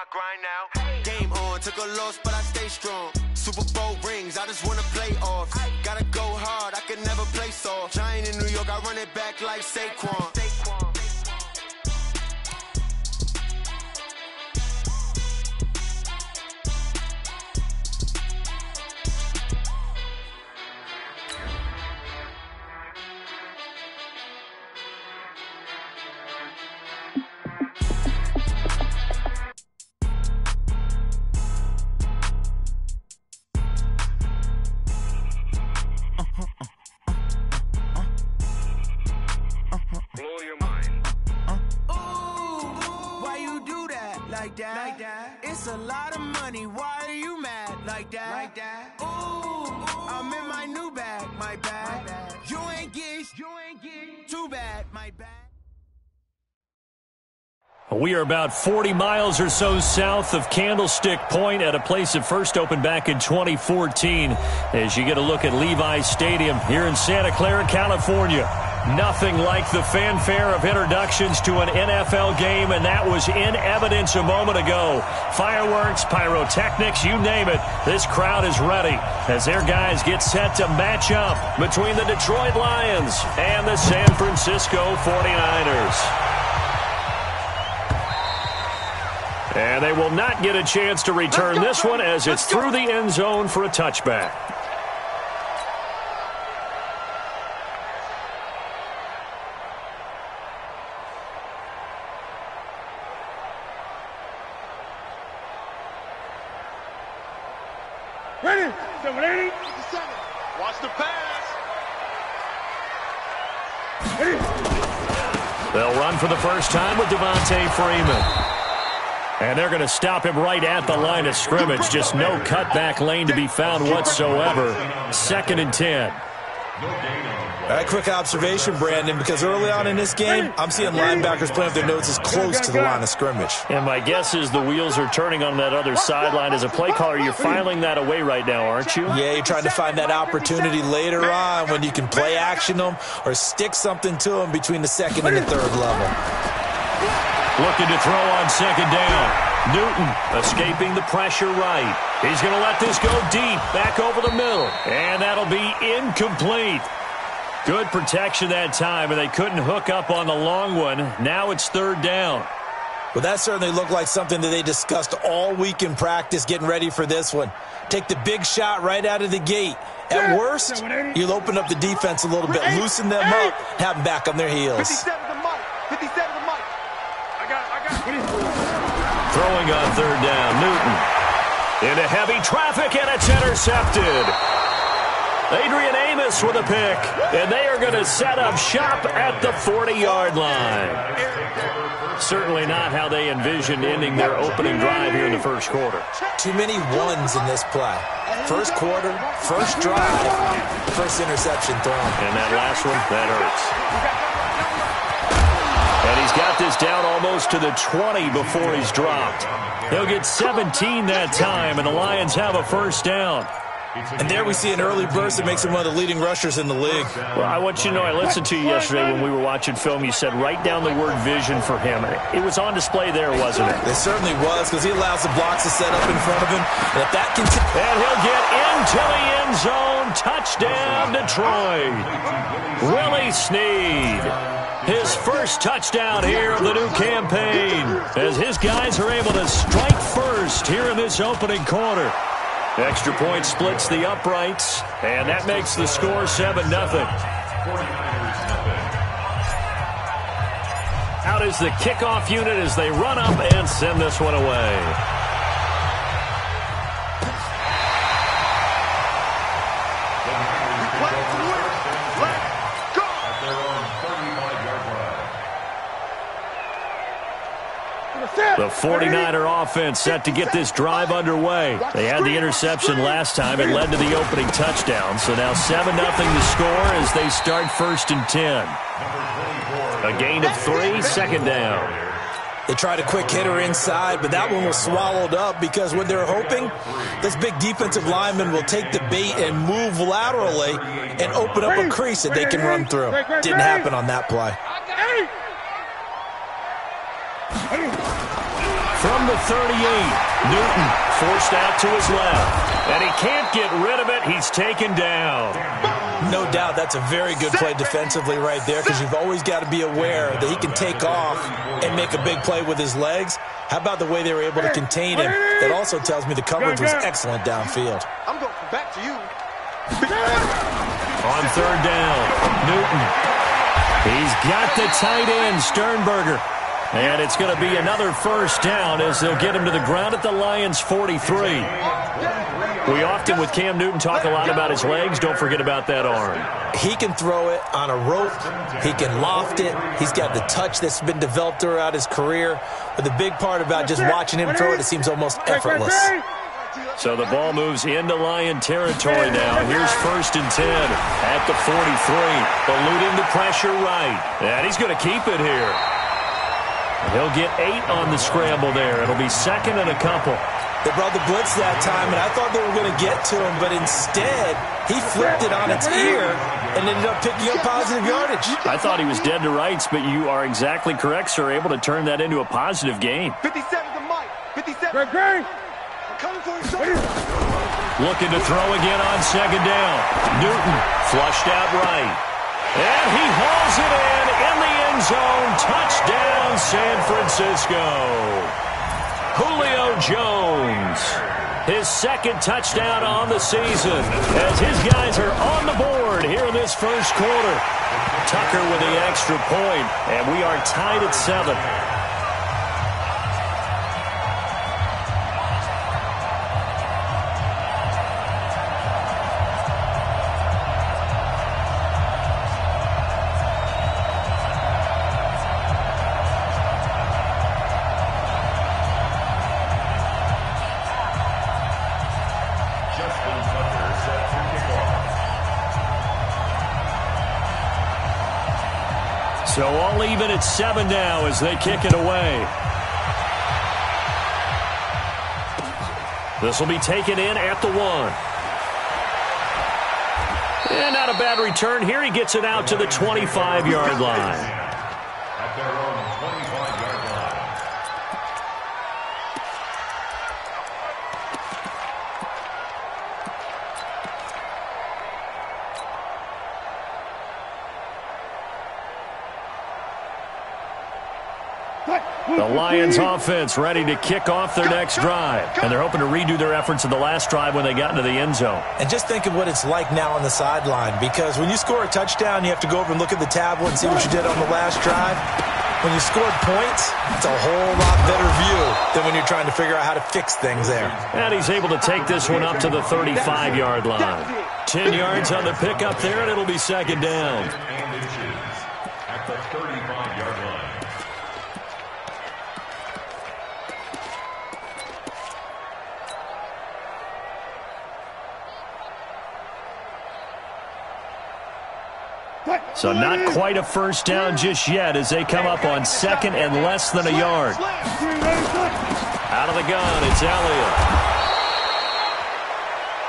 my grind now. Game on, took a loss, but I stay strong. Super Bowl rings, I just wanna play off. Gotta go hard, I can never play soft. Giant in New York, I run it back like Saquon. Like that. It's a lot of money. Why are you mad like that? Ooh, I'm in my new bag, my bag. You ain't getting too bad, my bag. We are about 40 miles or so south of Candlestick Point at a place that first opened back in 2014 as you get a look at Levi's Stadium here in Santa Clara, California. Nothing like the fanfare of introductions to an NFL game, and that was in evidence a moment ago. Fireworks, pyrotechnics, you name it. This crowd is ready as their guys get set to match up between the Detroit Lions and the San Francisco 49ers. And they will not get a chance to return this one as it's through the end zone for a touchback. Ready, 780, 57. Watch the pass. They'll run for the first time with Devontae Freeman. And they're going to stop him right at the line of scrimmage. Just no cutback lane to be found whatsoever. 2nd and 10. All right, quick observation, Brandon, because early on in this game, I'm seeing linebackers playing with their noses close to the line of scrimmage. And my guess is the wheels are turning on that other sideline. As a play caller, you're filing that away right now, aren't you? Yeah, you're trying to find that opportunity later on when you can play action them or stick something to them between the 2nd and the 3rd level. Looking to throw on 2nd down. Newton escaping the pressure right. He's going to let this go deep, back over the middle. And that'll be incomplete. Good protection that time, and they couldn't hook up on the long one. Now it's 3rd down. Well, that certainly looked like something that they discussed all week in practice getting ready for this one. Take the big shot right out of the gate. At worst, you'll open up the defense a little bit, loosen them up, have them back on their heels. 57 to Mike. 57 to Mike. I got it. Throwing on 3rd down, Newton. Into heavy traffic, and it's intercepted. Adrian Amos with a pick, and they are going to set up shop at the 40-yard line. Certainly not how they envisioned ending their opening drive here in the first quarter. Too many ones in this play. First quarter, first drive, first interception thrown. And that last one, that hurts. And he's got this down almost to the 20 before he's dropped. He'll get 17 that time, and the Lions have a first down. And there we see an early burst that makes him one of the leading rushers in the league. Well, I want you to know, I listened to you yesterday when we were watching film. You said write down the word vision for him. It was on display there, wasn't it? It certainly was, because he allows the blocks to set up in front of him. And if that continues... And he'll get into the end zone. Touchdown, Detroit. Willie Snead. His first touchdown here of the new campaign, as his guys are able to strike first here in this opening quarter. Extra point splits the uprights, and that makes the score 7-0. Out is the kickoff unit as they run up and send this one away. The 49er offense set to get this drive underway. They had the interception last time. It led to the opening touchdown. So now 7-0 the score as they start 1st and 10. A gain of 3, 2nd down. They tried a quick hitter inside, but that one was swallowed up because what they're hoping, this big defensive lineman will take the bait and move laterally and open up a crease that they can run through. Didn't happen on that play. from the 38. Newton forced out to his left. And he can't get rid of it. He's taken down. No doubt that's a very good play defensively right there, because you've always got to be aware that he can take off and make a big play with his legs. How about the way they were able to contain him? That also tells me the coverage was excellent downfield. I'm going back to you. On third down, Newton. He's got the tight end, Sternberger. And it's going to be another first down as they'll get him to the ground at the Lions' 43. We often, with Cam Newton, talk a lot about his legs. Don't forget about that arm. He can throw it on a rope. He can loft it. He's got the touch that's been developed throughout his career. But the big part about just watching him throw it seems almost effortless. So the ball moves into Lion territory now. Here's 1st and 10 at the 43. Eluding the pressure right. And he's going to keep it here. He'll get 8 on the scramble there. It'll be 2nd and a couple. They brought the blitz that time, and I thought they were going to get to him, but instead, he flipped it on its ear and ended up picking up positive yardage. I thought he was dead to rights, but you are exactly correct, sir. Able to turn that into a positive gain. 57 to Mike. 57. I'm coming for you. Looking to throw again on 2nd down. Newton flushed out right. And he hauls it in the end zone. Touchdown, San Francisco. Julio Jones, his 2nd touchdown on the season as his guys are on the board here in this first quarter. Tucker with the extra point, and we are tied at 7. So all even at 7 now as they kick it away. This will be taken in at the 1. And not a bad return here. He gets it out to the 25-yard line. At their own 25-yard line. The Lions offense ready to kick off their next drive. And they're hoping to redo their efforts in the last drive when they got into the end zone. And just think of what it's like now on the sideline, because when you score a touchdown, you have to go over and look at the tablet and see what you did on the last drive. When you scored points, it's a whole lot better view than when you're trying to figure out how to fix things there. And he's able to take this one up to the 35-yard line. 10 yards on the pickup there, and it'll be 2nd down. And inches at the 35-yard line. So not quite a first down just yet as they come up on 2nd and less than a yard. Out of the gun, it's Elliott.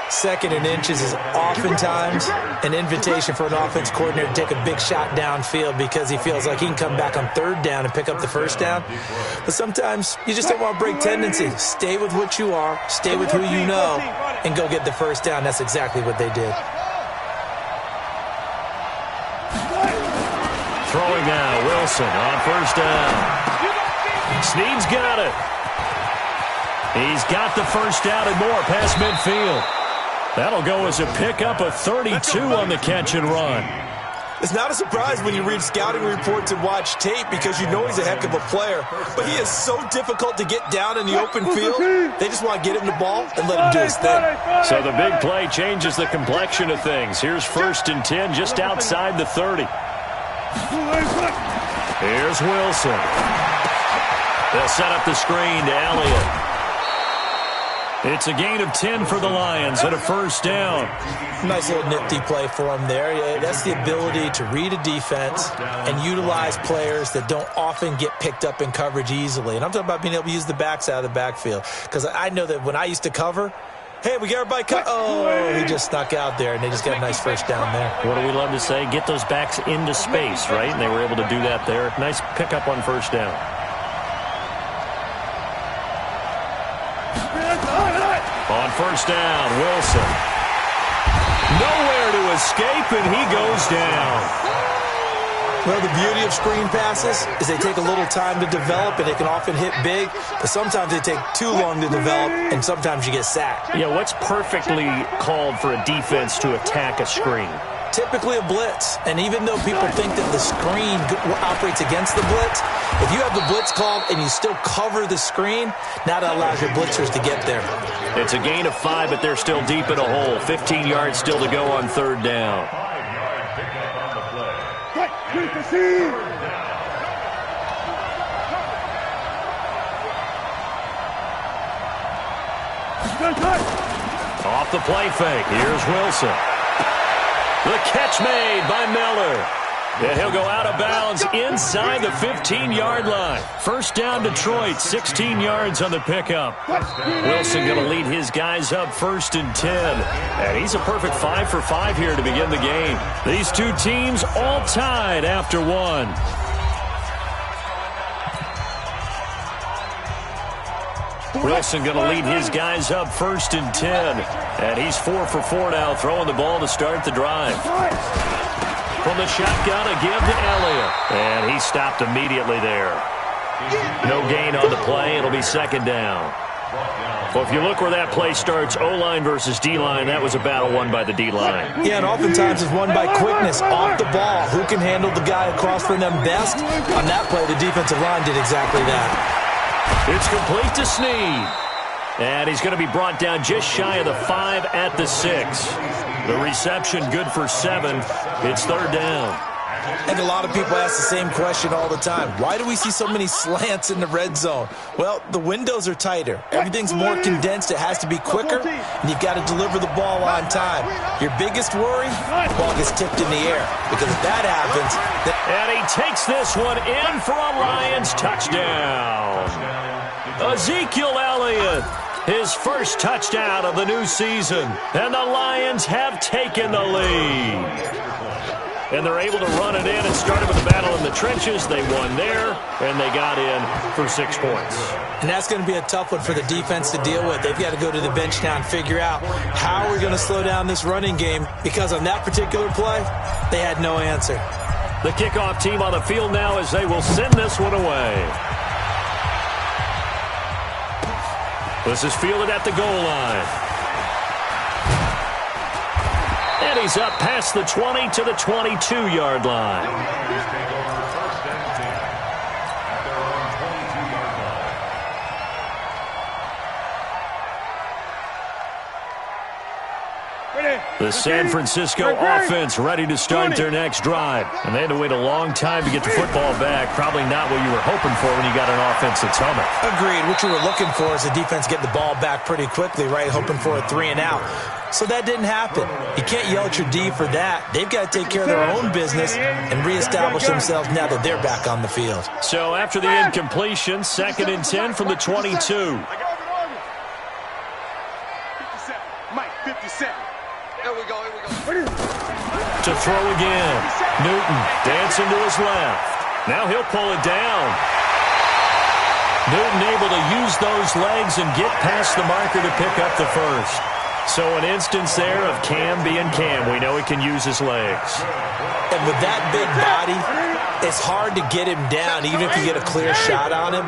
2nd and inches is oftentimes an invitation for an offense coordinator to take a big shot downfield because he feels like he can come back on 3rd down and pick up the first down. But sometimes you just don't want to break tendency. Stay with what you are, stay with who you know, and go get the first down. That's exactly what they did. Throwing now, Wilson on 1st down. Snead's got it. He's got the first down and more past midfield. That'll go as a pickup of 32 on the catch and run. It's not a surprise when you read scouting reports and watch tape because you know he's a heck of a player. But he is so difficult to get down in the open field. They just want to get him the ball and let him do his thing. So the big play changes the complexion of things. Here's 1st and 10 just outside the 30. Here's Wilson. They'll set up the screen to Elliott. It's a gain of 10 for the Lions and a first down. Nice little nifty play for him there. That's the ability to read a defense and utilize players that don't often get picked up in coverage easily. And I'm talking about being able to use the backs out of the backfield. Because I know that when I used to cover, hey, we got everybody cut. Oh, he just snuck out there, and they just got a nice first down there. What do we love to say? Get those backs into space, right? And they were able to do that there. Nice pickup on 1st down. On first down, Wilson. Nowhere to escape, and he goes down. Well, the beauty of screen passes is they take a little time to develop, and they can often hit big, but sometimes they take too long to develop, and sometimes you get sacked. Yeah, what's perfectly called for a defense to attack a screen? Typically a blitz, and even though people think that the screen operates against the blitz, if you have the blitz called and you still cover the screen, now that allows your blitzers to get there. It's a gain of 5, but they're still deep in a hole. 15 yards still to go on third down. 5-yard pickup on the play. Off the play fake. Here's Wilson. The catch made by Miller. And he'll go out of bounds inside the 15-yard line. First down, Detroit, 16 yards on the pickup. Wilson going to lead his guys up 1st and 10. And he's a perfect 5 for 5 here to begin the game. These two teams all tied after one. Wilson going to lead his guys up 1st and 10. And he's 4 for 4 now, throwing the ball to start the drive. From the shotgun, a give to Elliott. And he stopped immediately there. No gain on the play. It'll be second down. Well, if you look where that play starts, O-line versus D-line, that was a battle won by the D-line. Yeah, and oftentimes it's won by quickness off the ball. Who can handle the guy across from them best? On that play, the defensive line did exactly that. It's complete to Snead. And he's going to be brought down just shy of the 5 at the 6. The reception good for 7. It's third down. And a lot of people ask the same question all the time. Why do we see so many slants in the red zone? Well, the windows are tighter. Everything's more condensed. It has to be quicker, and you've got to deliver the ball on time. Your biggest worry, the ball gets tipped in the air. Because if that happens... And he takes this one in for a Lions touchdown. Ezekiel Elliott, his first touchdown of the new season. And the Lions have taken the lead. And they're able to run it in. It started with a battle in the trenches. They won there, and they got in for 6 points. And that's going to be a tough one for the defense to deal with. They've got to go to the bench now and figure out how we're going to slow down this running game, because on that particular play, they had no answer. The kickoff team on the field now as they will send this one away. This is fielded at the goal line. And he's up past the 20 to the 22-yard line. The San Francisco offense ready to start their next drive. And they had to wait a long time to get the football back. Probably not what you were hoping for when you got an offense that's humming. Agreed. What you were looking for is the defense get the ball back pretty quickly, right? Hoping for a 3 and out. So that didn't happen. You can't yell at your D for that. They've got to take care of their own business and reestablish themselves now that they're back on the field. So after the incompletion, 2nd and 10 from the 22. 57. Mike, 57. Here we go. To throw again. Newton dancing to his left. Now he'll pull it down. Newton able to use those legs and get past the marker to pick up the first. So an instance there of Cam being Cam. We know he can use his legs. And with that big body, it's hard to get him down, even if you get a clear shot on him.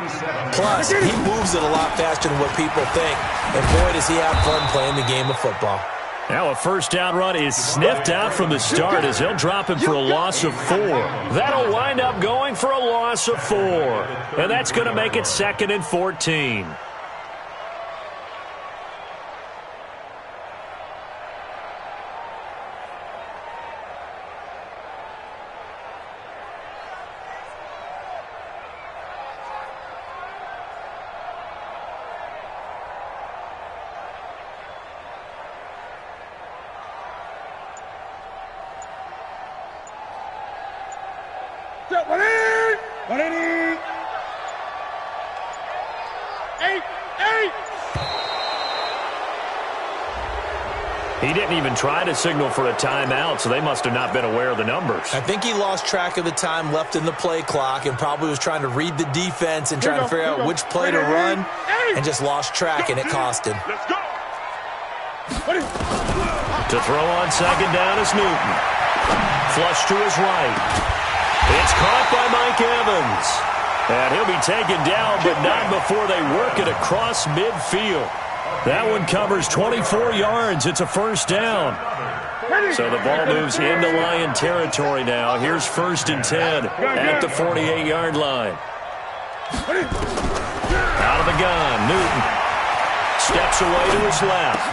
Plus, he moves it a lot faster than what people think. And boy, does he have fun playing the game of football. Now a first down run is sniffed out from the start as they'll drop him for a loss of 4. That'll wind up going for a loss of 4. And that's going to make it 2nd and 14. He didn't even try to signal for a timeout, so they must have not been aware of the numbers. I think he lost track of the time left in the play clock and probably was trying to read the defense and trying to figure out which play to run and just lost track, and it cost him. Let's go. To throw on second down is Newton. Flush to his right. It's caught by Mike Evans. And he'll be taken down, but not before they work it across midfield. That one covers 24 yards. It's a first down. So the ball moves into Lion territory now. Here's 1st and 10 at the 48-yard line. Out of the gun, Newton steps away to his left.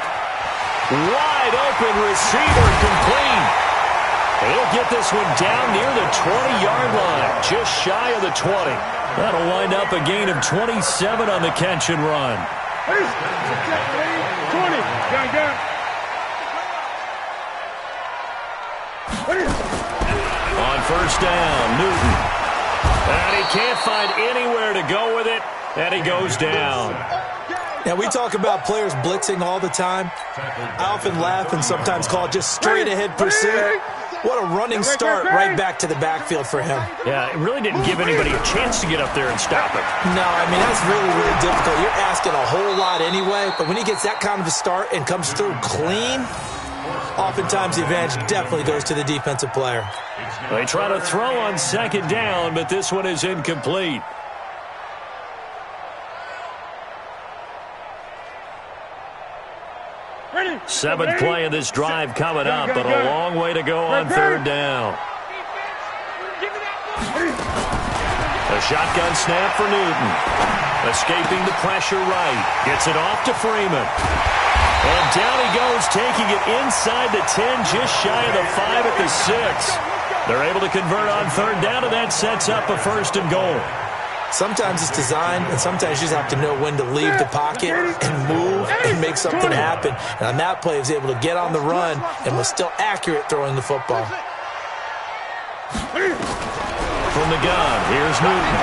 Wide open receiver, complete. He'll get this one down near the 20-yard line, just shy of the 20. That'll wind up a gain of 27 on the catch and run. 20. On first down, Newton. And he can't find anywhere to go with it, and he goes down. Now, we talk about players blitzing all the time. I often laugh and sometimes call it just straight-ahead pursuit. What a running start right back to the backfield for him. Yeah, it really didn't give anybody a chance to get up there and stop it. No, I mean, that's really, really difficult. You're asking a whole lot anyway, but when he gets that kind of a start and comes through clean, oftentimes the advantage definitely goes to the defensive player. They try to throw on second down, but this one is incomplete. Seventh play of this drive coming up, but a long way to go on third down. A shotgun snap for Newton. Escaping the pressure right. Gets it off to Freeman. And down he goes, taking it inside the 10, just shy of the 5 at the 6. They're able to convert on third down, and that sets up a 1st and goal. Sometimes it's designed, and sometimes you just have to know when to leave the pocket and move and make something happen. And on that play, he was able to get on the run and was still accurate throwing the football. From the gun, here's Newton.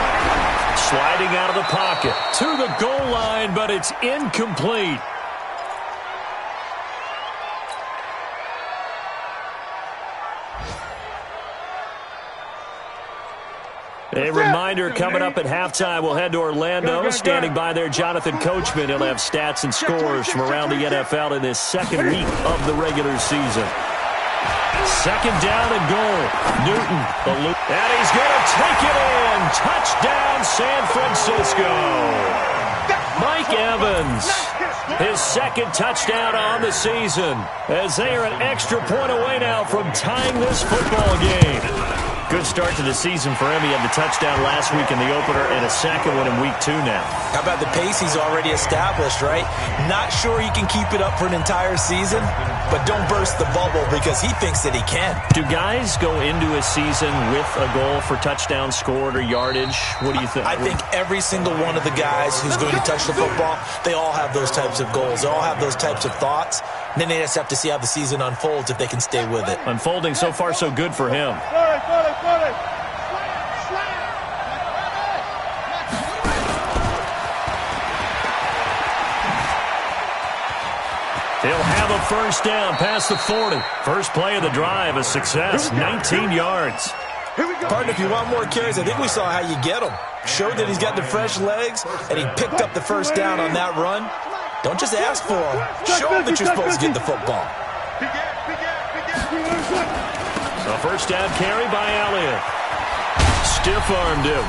Sliding out of the pocket to the goal line, but it's incomplete. A reminder, coming up at halftime, we'll head to Orlando. Standing by there, Jonathan Coachman. He'll have stats and scores from around the NFL in this second week of the regular season. Second down and goal. Newton, the loop. And he's going to take it in. Touchdown, San Francisco. Mike Evans, his second touchdown on the season, as they are an extra point away now from tying this football game. Good start to the season for him. He had the touchdown last week in the opener and a second one in week 2 now. How about the pace he's already established, right? Not sure he can keep it up for an entire season, but don't burst the bubble because he thinks that he can. Do guys go into a season with a goal for touchdown scored or yardage? What do you think? I think every single one of the guys who's going to touch the football, they all have those types of goals. They all have those types of thoughts. And then they just have to see how the season unfolds if they can stay with it. Unfolding so far so good for him. He'll have a first down past the 40. First play of the drive, a success, 19 yards. Partner, if you want more carries, I think we saw how you get them. Showed that he's got the fresh legs, and he picked up the first down on that run. Don't just ask for him. Show him that you're supposed to get the football. A first down carry by Elliott. Stiff-armed him.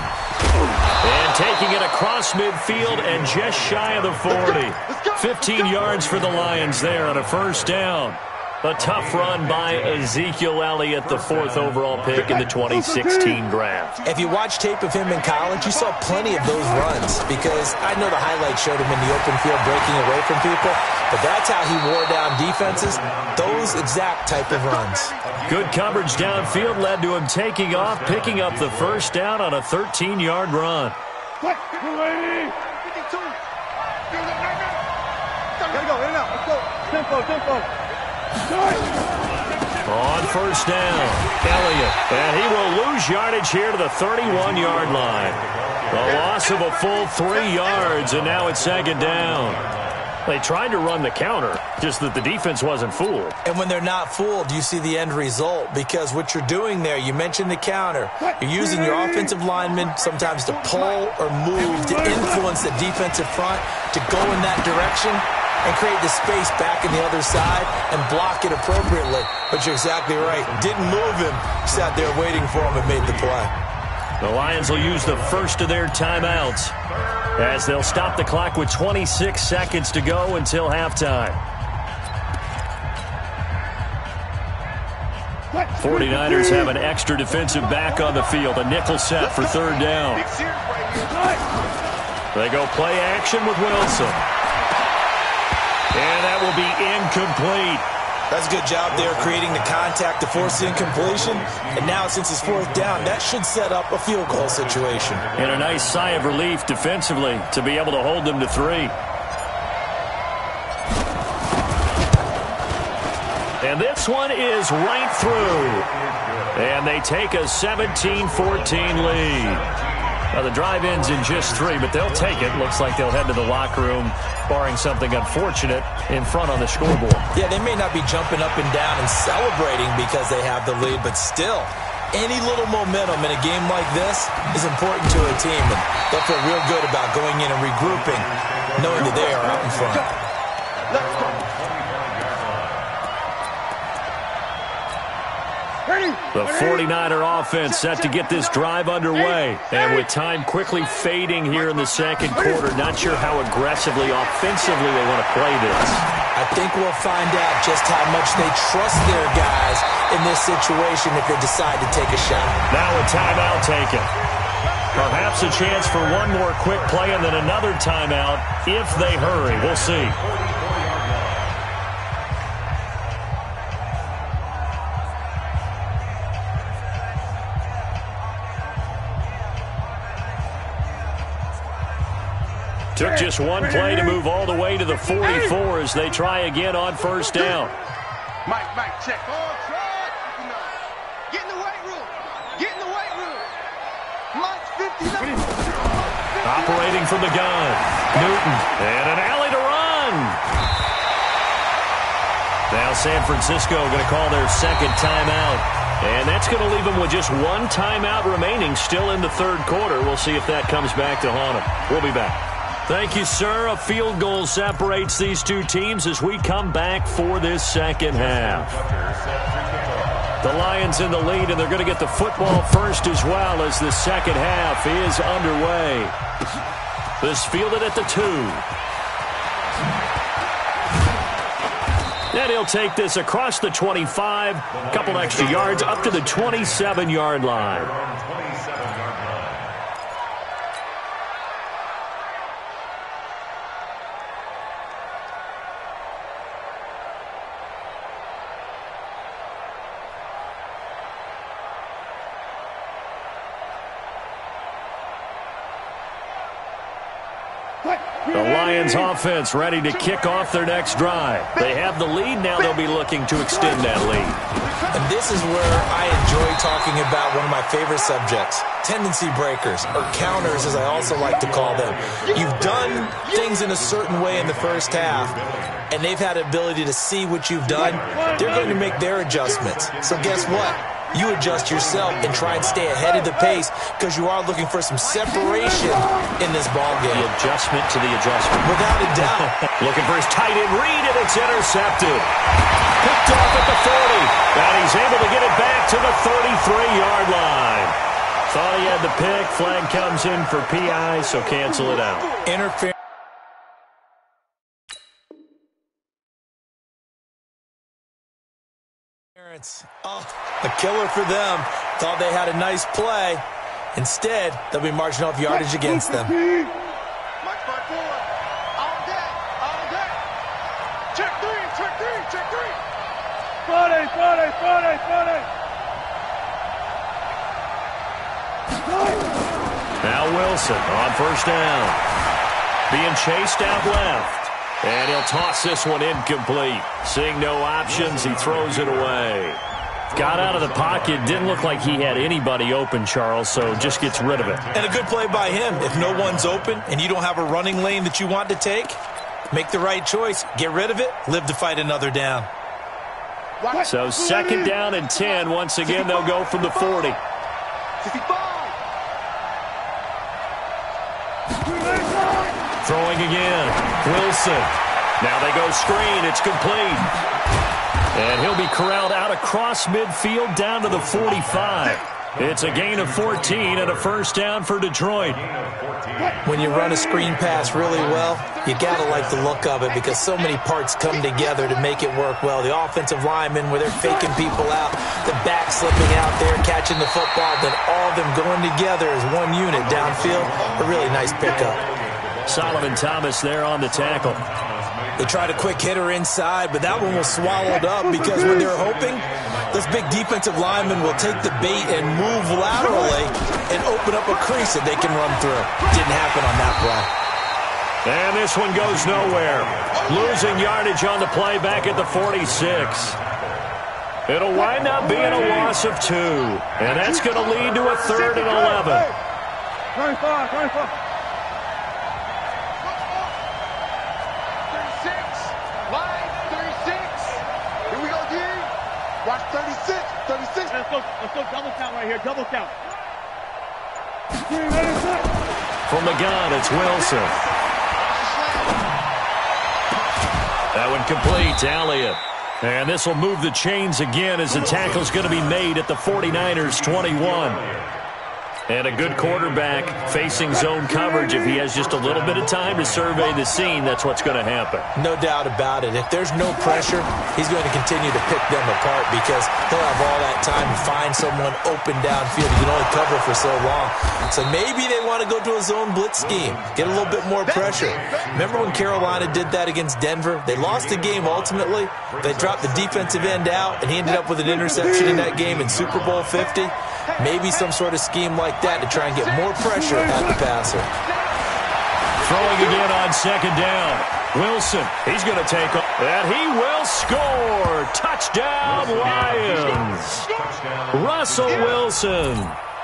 And taking it across midfield and just shy of the 40. 15 yards for the Lions there on a first down. A tough run by Ezekiel Elliott, the 4th overall pick in the 2016 draft. If you watch tape of him in college, you saw plenty of those runs because I know the highlights showed him in the open field breaking away from people, but that's how he wore down defenses, those exact type of runs. Good coverage downfield led to him taking off, picking up the first down on a 13-yard run. Gotta go, in and out, let's go. Tempo. On first down, Elliott, and he will lose yardage here to the 31-yard line. A loss of a full 3 yards, and now it's second down. They tried to run the counter, just that the defense wasn't fooled. And when they're not fooled, you see the end result because what you're doing there, you mentioned the counter. You're using your offensive linemen sometimes to pull or move to influence the defensive front to go in that direction. and create the space back in the other side and block it appropriately. But you're exactly right. Didn't move him. Sat there waiting for him and made the play. The Lions will use the first of their timeouts as they'll stop the clock with 26 seconds to go until halftime. 49ers have an extra defensive back on the field, a nickel set for third down. They go play action with Wilson. And that will be incomplete. That's a good job there creating the contact to force the incompletion. And now since it's fourth down, that should set up a field goal situation. And a nice sigh of relief defensively to be able to hold them to 3. And this one is right through. And they take a 17-14 lead. Now, the drive ends in just 3, but they'll take it. Looks like they'll head to the locker room, barring something unfortunate, in front on the scoreboard. Yeah, they may not be jumping up and down and celebrating because they have the lead, but still, any little momentum in a game like this is important to a team, and they'll feel real good about going in and regrouping, knowing that they are out in front. The 49er offense set to get this drive underway. And with time quickly fading here in the second quarter, not sure how aggressively, offensively they want to play this. I think we'll find out just how much they trust their guys in this situation if they decide to take a shot. Now a timeout taken. Perhaps a chance for one more quick play and then another timeout if they hurry. We'll see. Took just one play to move all the way to the 44 as they try again on first down. Mike, check. Get in the weight room. Get in the weight room. Mike's 59. Operating from the gun. Newton. And an alley to run. Now San Francisco going to call their second timeout. And that's going to leave them with just one timeout remaining still in the third quarter. We'll see if that comes back to haunt them. We'll be back. Thank you, sir. A field goal separates these two teams as we come back for this second half. The Lions in the lead, and they're going to get the football first as well as the second half is underway. This fielded at the 2. And he'll take this across the 25, a couple extra yards up to the 27-yard line. The Lions offense ready to kick off their next drive. They have the lead. Now they'll be looking to extend that lead. And this is where I enjoy talking about one of my favorite subjects, tendency breakers, or counters as I also like to call them. You've done things in a certain way in the first half, and they've had the ability to see what you've done. They're going to make their adjustments. So guess what? You adjust yourself and try and stay ahead of the pace because you are looking for some separation in this ball game. The adjustment to the adjustment. Without a doubt. Looking for his tight end read, and it's intercepted. Picked off at the 40. And he's able to get it back to the 33-yard line. Thought he had the pick. Flag comes in for PI, so cancel it out. Interference. Oh, a killer for them. Thought they had a nice play. Instead, they'll be marching off yardage against them. Mike 5-4. All day. All day. Check 3. Check 3. Check 3. Friday. Now Wilson on first down. Being chased out left. And he'll toss this one incomplete. Seeing no options, he throws it away. Got out of the pocket. Didn't look like he had anybody open, Charles, so just gets rid of it. And a good play by him. If no one's open and you don't have a running lane that you want to take, make the right choice. Get rid of it. Live to fight another down. So second down and 10. Once again, they'll go from the 40. 65. Throwing again. Wilson. Now they go screen. It's complete. And he'll be corralled out across midfield down to the 45. It's a gain of 14 and a first down for Detroit. When you run a screen pass really well, you got to like the look of it because so many parts come together to make it work well. The offensive linemen, where they're faking people out, the back slipping out there, catching the football, then all of them going together as one unit downfield. A really nice pickup. Solomon Thomas there on the tackle. They tried a quick hitter inside, but that one was swallowed up because when they're hoping, this big defensive lineman will take the bait and move laterally and open up a crease that they can run through. Didn't happen on that play. And this one goes nowhere. Losing yardage on the play back at the 46. It'll wind up being a loss of 2. And that's going to lead to a 3rd and 11. 25. Watch 36. Let's go double count right here. Double count. From the gun, it's Wilson. That one complete to Elliott. And this will move the chains again as the tackle's going to be made at the 49ers 21. And a good quarterback facing zone coverage. If he has just a little bit of time to survey the scene, that's what's going to happen. No doubt about it. If there's no pressure, he's going to continue to pick them apart because he'll have all that time to find someone open downfield. You can only cover for so long. So maybe they want to go to a zone blitz scheme, get a little bit more pressure. Remember when Carolina did that against Denver? They lost the game ultimately. They dropped the defensive end out, and he ended up with an interception in that game in Super Bowl 50. Maybe some sort of scheme like that to try and get more pressure at the passer. Throwing again on 2nd down. Wilson, he's going to take off. And he will score. Touchdown, Lions. Russell Wilson.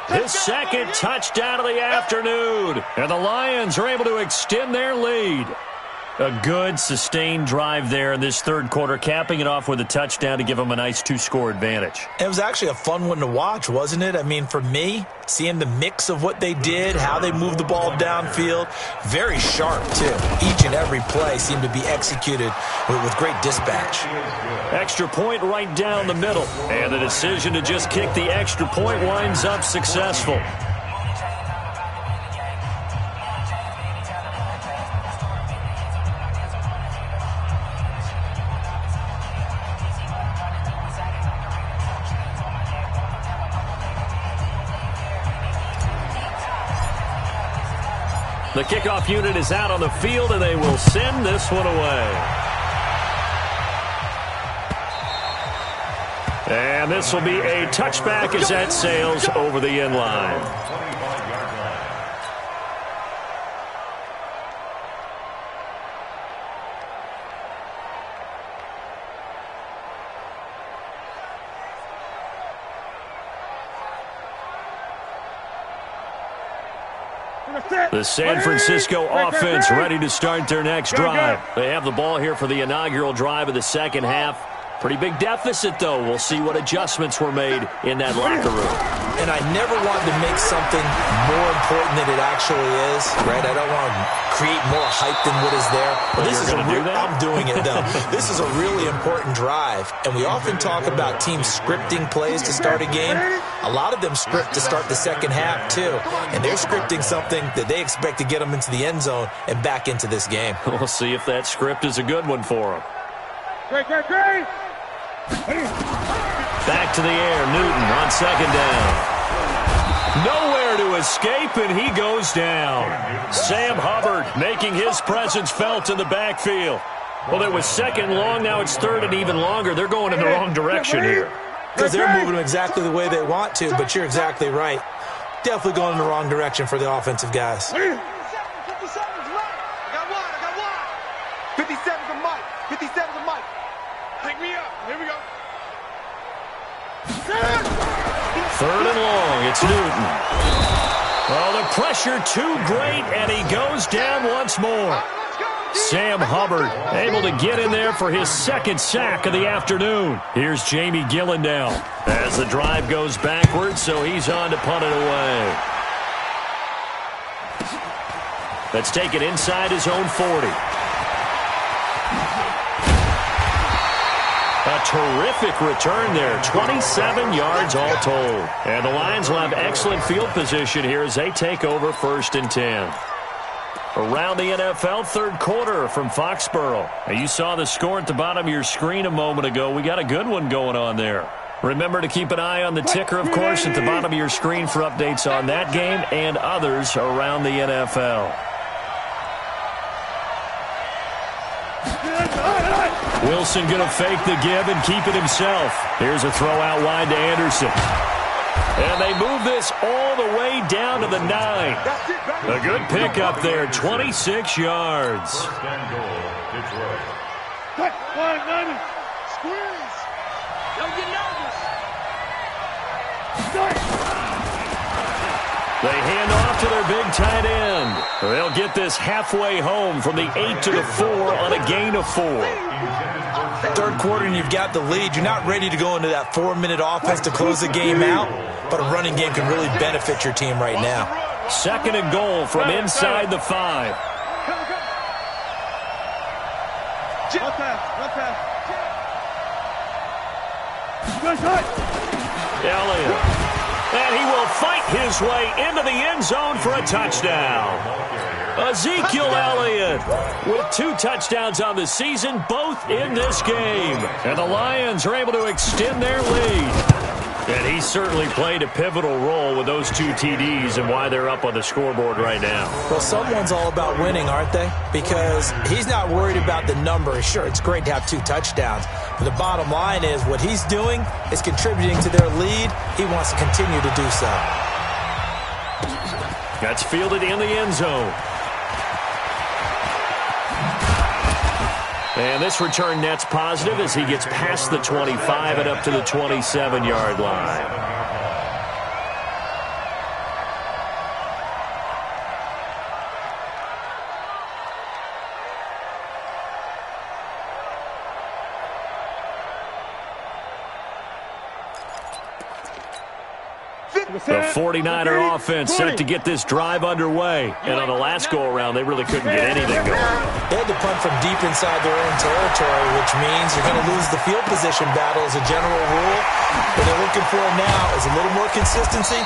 His 2nd touchdown of the afternoon. And the Lions are able to extend their lead. A good, sustained drive there in this 3rd quarter, capping it off with a touchdown to give them a nice 2-score advantage. It was actually a fun one to watch, wasn't it? I mean, for me, seeing the mix of what they did, how they moved the ball downfield, very sharp, too. Each and every play seemed to be executed with great dispatch. Extra point right down the middle. And the decision to just kick the extra point winds up successful. The kickoff unit is out on the field, and they will send this one away. And this will be a touchback as that sails over the end line. The San Francisco offense ready to start their next drive. They have the ball here for the inaugural drive of the 2nd half. Pretty big deficit, though. We'll see what adjustments were made in that locker room. And I never want to make something more important than it actually is, right? I don't want to create more hype than what is there. But this is I'm doing it, though. This is a really important drive. And we often talk about teams scripting plays to start a game. A lot of them script to start the 2nd half, too. And they're scripting something that they expect to get them into the end zone and back into this game. We'll see if that script is a good one for them. Great. Back to the air, Newton on 2nd down. Nowhere to escape, and he goes down. Sam Hubbard making his presence felt in the backfield. Well, it was 2nd long, now it's 3rd and even longer. They're going in the wrong direction here. Because they're moving them exactly the way they want to, but you're exactly right. Definitely going in the wrong direction for the offensive guys. 57's right. I got one. 57's a mic. 57's a mic. Pick me up. Here we go. 3rd and long, it's Newton. Well, the pressure too great, and he goes down once more. Sam Hubbard able to get in there for his 2nd sack of the afternoon. Here's Jamie Gillendow as the drive goes backwards, so he's on to punt it away. Let's take it inside his own 40. A terrific return there. 27 yards all told. And the Lions will have excellent field position here as they take over 1st and 10. Around the NFL, third quarter from Foxborough. Now, you saw the score at the bottom of your screen a moment ago. We got a good one going on there. Remember to keep an eye on the ticker, of course, at the bottom of your screen for updates on that game and others around the NFL. Wilson going to fake the give and keep it himself. Here's a throw out wide to Anderson. And they move this all the way down to the 9. A good pickup there, 26 yards. First and goal, Detroit. Squeeze. Don't get nervous. They hand off to their big tight end. They'll get this halfway home from the 8 to the 4 on a gain of 4. Third quarter and you've got the lead. You're not ready to go into that 4-minute offense to close the game out, but a running game can really benefit your team right now. 2nd and goal from inside the 5. Elliott. And he will fight his way into the end zone for a touchdown. Ezekiel Elliott with 2 touchdowns on the season, both in this game. And the Lions are able to extend their lead. And he certainly played a pivotal role with those 2 TDs and why they're up on the scoreboard right now. Well, someone's all about winning, aren't they? Because he's not worried about the number. Sure, it's great to have 2 touchdowns. But the bottom line is what he's doing is contributing to their lead. He wants to continue to do so. That's fielded in the end zone. And this return net's positive as he gets past the 25 and up to the 27-yard line. The 49er offense set to get this drive underway. And on the last go-around, they really couldn't get anything going. They had to punt from deep inside their own territory, which means you're going to lose the field position battle as a general rule. What they're looking for now is a little more consistency,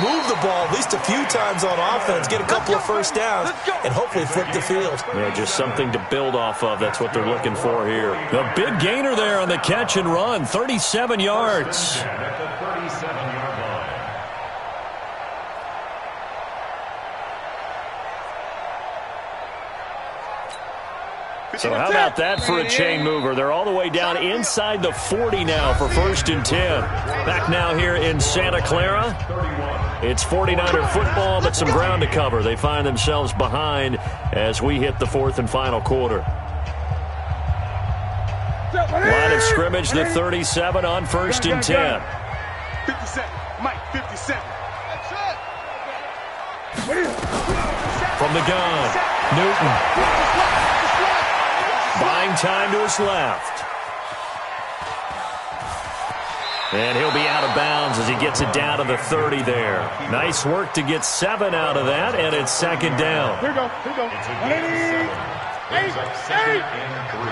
move the ball at least a few times on offense, get a couple of first downs, and hopefully flip the field. Yeah, just something to build off of. That's what they're looking for here. The big gainer there on the catch and run, 37 yards. At the 37-yard line. So how about that for a chain mover? They're all the way down inside the 40 now for 1st and 10. Back now here in Santa Clara. It's 49er football, but some ground to cover. They find themselves behind as we hit the 4th and final quarter. Line of scrimmage, the 37 on 1st and 10. 57. Mike, 57. From the gun, Newton. Buying time to his left. And he'll be out of bounds as he gets it down to the 30 there. Nice work to get 7 out of that, and it's 2nd down. Here we go. Here we go. It's a gain of 7. Brings up 2nd and 3.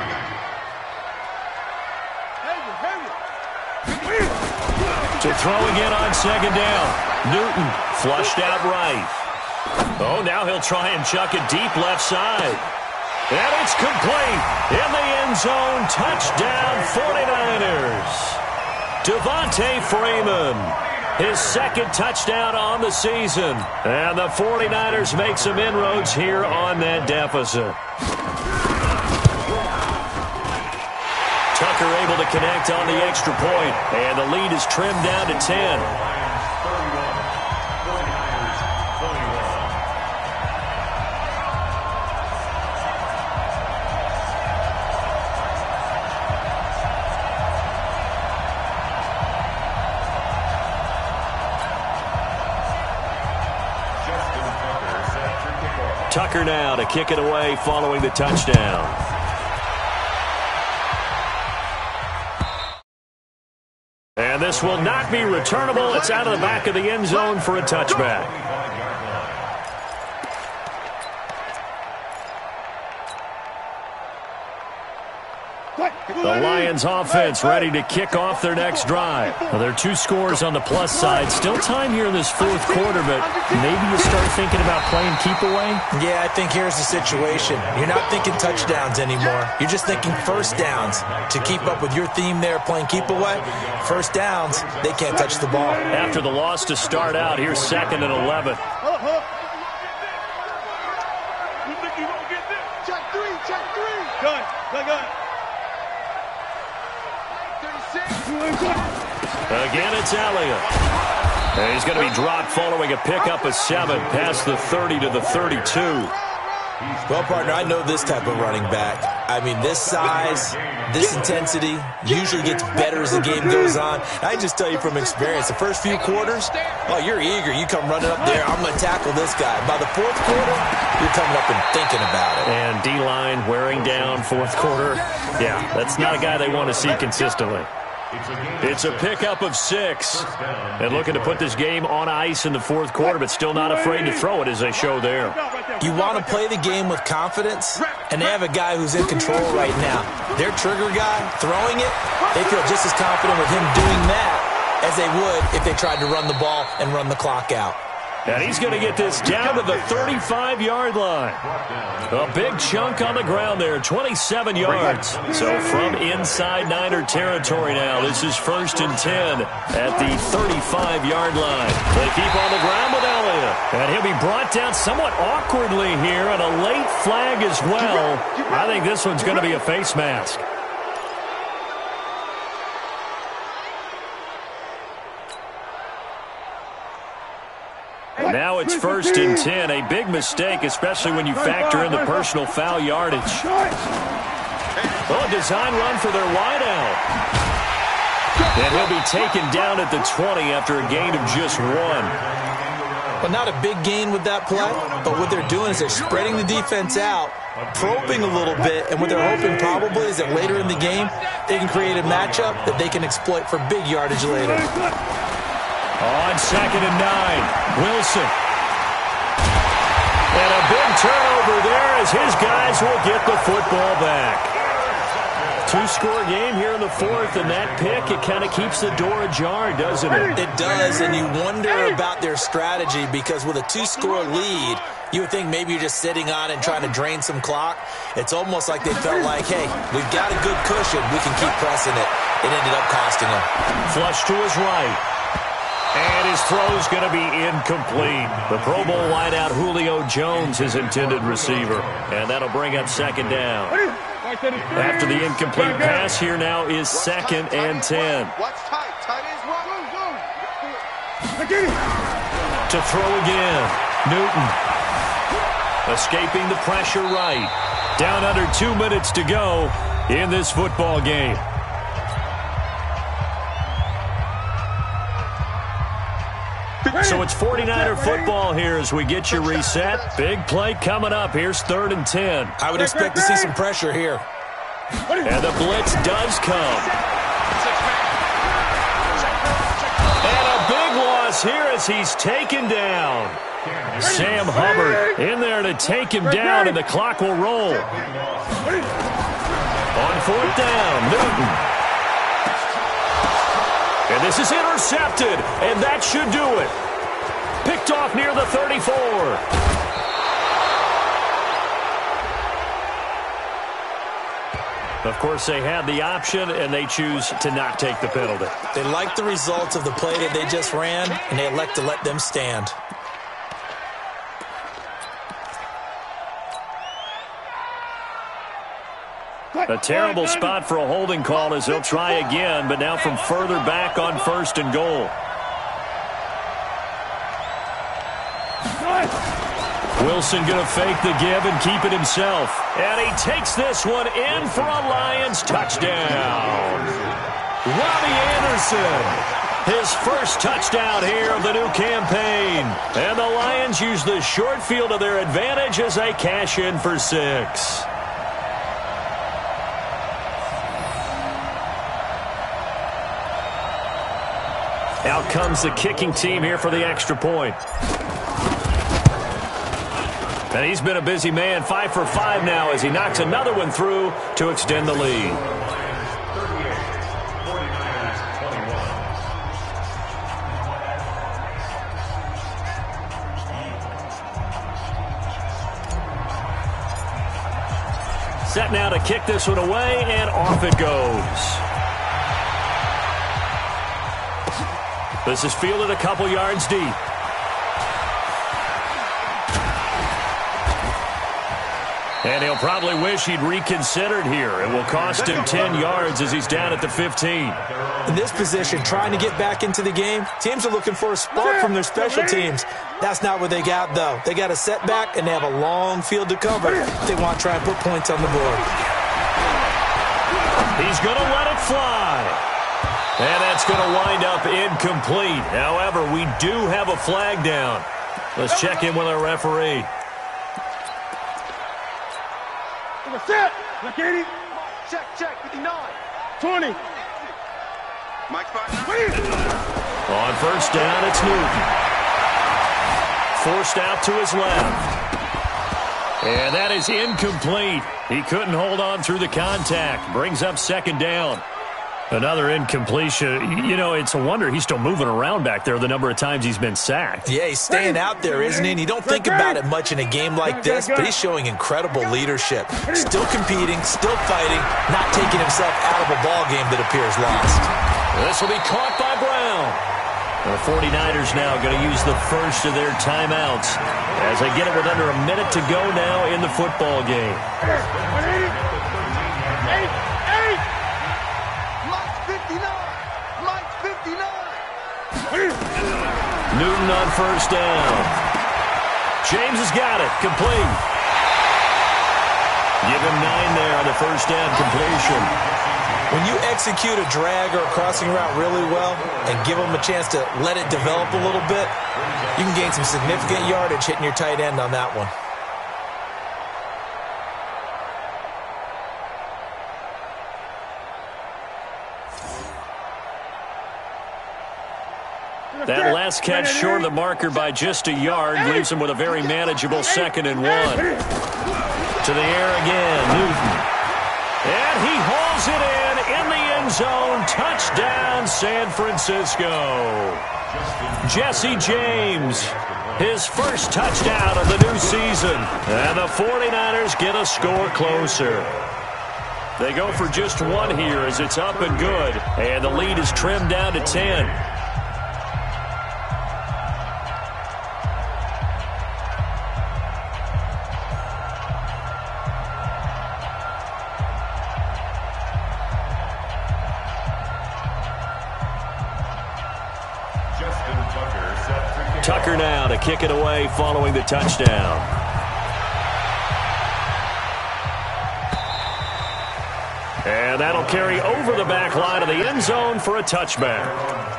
To throw again on 2nd down. Newton flushed out right. Oh, now he'll try and chuck it deep left side. And it's complete. In the end zone, touchdown 49ers. Devontae Freeman, his 2nd touchdown on the season. And the 49ers make some inroads here on that deficit. Tucker able to connect on the extra point. And the lead is trimmed down to 10. Tucker now to kick it away following the touchdown. And this will not be returnable. It's out of the back of the end zone for a touchback. The Lions offense ready to kick off their next drive. Well, there are 2 scores on the plus side. Still time here in this 4th quarter, but maybe you start thinking about playing keep away? Yeah, I think here's the situation. You're not thinking touchdowns anymore. You're just thinking first downs. To keep up with your theme there, playing keep away, first downs, they can't touch the ball. After the loss to start out, here's 2nd and 11. You think you gonna get this? Check 3, check 3. Gun. Again, it's Elliott. And he's going to be dropped following a pickup of 7 past the 30 to the 32. Well, partner, I know this type of running back. I mean, this size, this intensity usually gets better as the game goes on. I just tell you from experience, the first few quarters, oh, you're eager. You come running up there, I'm going to tackle this guy. By the 4th quarter, you're coming up and thinking about it. And D-line wearing down 4th quarter. Yeah, that's not a guy they want to see consistently. It's a pickup of 6. And looking to put this game on ice in the 4th quarter, but still not afraid to throw it as they show there. You want to play the game with confidence, and they have a guy who's in control right now. Their trigger guy, throwing it, they feel just as confident with him doing that as they would if they tried to run the ball and run the clock out. And he's going to get this down to the 35-yard line. A big chunk on the ground there, 27 yards. So from inside Niner territory now, this is 1st and 10 at the 35-yard line. They keep on the ground with Elliott. And he'll be brought down somewhat awkwardly here, and a late flag as well. I think this one's going to be a face mask. Now it's 1st and 10. A big mistake, especially when you factor in the personal foul yardage. Oh, a design run for their wideout. And he'll be taken down at the 20 after a gain of just 1. Well, not a big gain with that play, but what they're doing is they're spreading the defense out, probing a little bit, and what they're hoping probably is that later in the game, they can create a matchup that they can exploit for big yardage later. On 2nd and 9, Wilson. And a big turnover there as his guys will get the football back. 2-score game here in the 4th, and that pick, it kind of keeps the door ajar, doesn't it? It does, and you wonder about their strategy because with a 2-score lead, you would think maybe you're just sitting on it and trying to drain some clock. It's almost like they felt like, hey, we've got a good cushion. We can keep pressing it. It ended up costing them. Flush to his right. And his throw's going to be incomplete. The Pro Bowl wideout Julio Jones, his intended receiver. And that'll bring up 2nd down. After the incomplete pass, here now is 2nd and 10. To throw again, Newton. Escaping the pressure right. Down under 2 minutes to go in this football game. So it's 49er football here as we get you reset. Big play coming up. Here's 3rd and 10. I would expect to see some pressure here. And the blitz does come. And a big loss here as he's taken down. Sam Hubbard in there to take him down, and the clock will roll. On 4th down, Newton. And this is intercepted, and that should do it. Picked off near the 34. Of course, they had the option, and they choose to not take the penalty. They like the results of the play that they just ran, and they elect to let them stand. A terrible spot for a holding call as they'll try again, but now from further back on 1st and goal. Wilson going to fake the give and keep it himself. And he takes this one in for a Lions touchdown. Robbie Anderson, his first touchdown here of the new campaign. And the Lions use the short field to their advantage as they cash in for 6. Out comes the kicking team here for the extra point. And he's been a busy man, 5 for 5 now as he knocks another one through to extend the lead. Set now to kick this one away, and off it goes. This is fielded a couple yards deep. And he'll probably wish he'd reconsidered here. It will cost him 10 yards as he's down at the 15. In this position, trying to get back into the game, teams are looking for a spark from their special teams. That's not what they got, though. They got a setback, and they have a long field to cover. They want to try and put points on the board. He's going to let it fly. And that's going to wind up incomplete. However, we do have a flag down. Let's check in with our referee. Set. Like 80. Check. 59. 20. Mike On first down, it's Newton. Forced out to his left. And that is incomplete. He couldn't hold on through the contact. Brings up second down. Another incompletion. You know, it's a wonder he's still moving around back there the number of times he's been sacked. Yeah, he's staying out there, isn't he? And you don't think about it much in a game like this, but he's showing incredible leadership. Still competing, still fighting, not taking himself out of a ball game that appears lost. This will be caught by Brown. The 49ers now going to use the first of their timeouts as they get it with under a minute to go now in the football game. Newton on first down. James has got it. Complete. Give him 9 there on the first down completion. When you execute a drag or a crossing route really well and give them a chance to let it develop a little bit, you can gain some significant yardage hitting your tight end on that one. That last catch short of the marker by just a yard leaves him with a very manageable 2nd and 1. To the air again, Newton. And he hauls it in the end zone. Touchdown, San Francisco. Jesse James, his first touchdown of the new season. And the 49ers get a score closer. They go for just one here as it's up and good. And the lead is trimmed down to 10. Tucker now to kick it away following the touchdown. And that'll carry over the back line of the end zone for a touchback.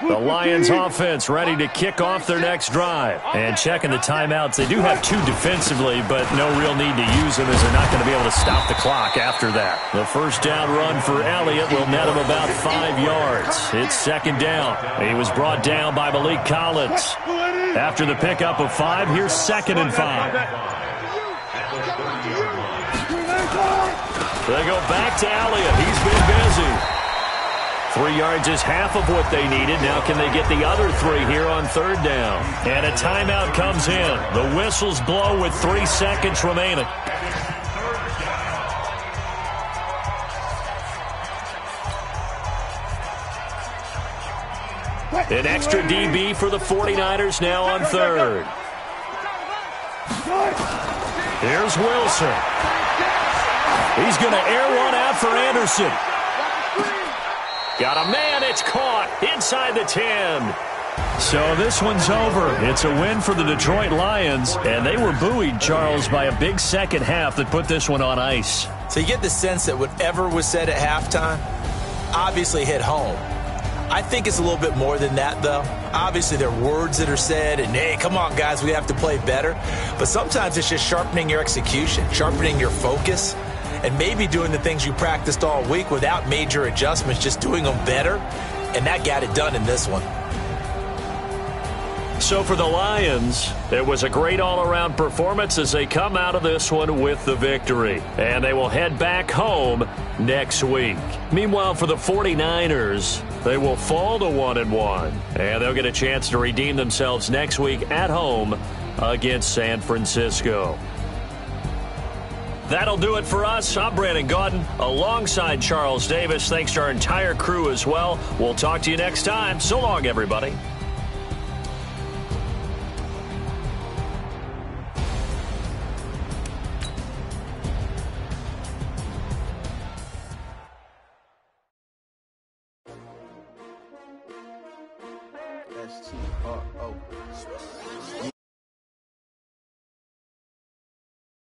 The Lions offense ready to kick off their next drive. And checking the timeouts, they do have 2 defensively, but no real need to use them as they're not going to be able to stop the clock after that. The first down run for Elliott will net him about 5 yards. It's 2nd down. He was brought down by Malik Collins. After the pickup of 5, here's 2nd and 5. They go back to Elliott. He's been busy. 3 yards is half of what they needed. Now can they get the other 3 here on 3rd down? And a timeout comes in. The whistles blow with 3 seconds remaining. An extra DB for the 49ers now on 3rd. Here's Wilson. He's going to air one out for Anderson. Got a man, it's caught inside the 10. So this one's over. It's a win for the Detroit Lions, and they were buoyed, Charles, by a big second half that put this one on ice. So you get the sense that whatever was said at halftime obviously hit home. I think it's a little bit more than that, though. Obviously, there are words that are said, and, hey, come on, guys, we have to play better. But sometimes it's just sharpening your execution, sharpening your focus, and maybe doing the things you practiced all week without major adjustments, just doing them better, and that got it done in this one. So for the Lions, it was a great all-around performance as they come out of this one with the victory. And they will head back home next week. Meanwhile, for the 49ers, they will fall to 1-1. And they'll get a chance to redeem themselves next week at home against San Francisco. That'll do it for us. I'm Brandon Gaudin alongside Charles Davis. Thanks to our entire crew as well. We'll talk to you next time. So long, everybody. STRO.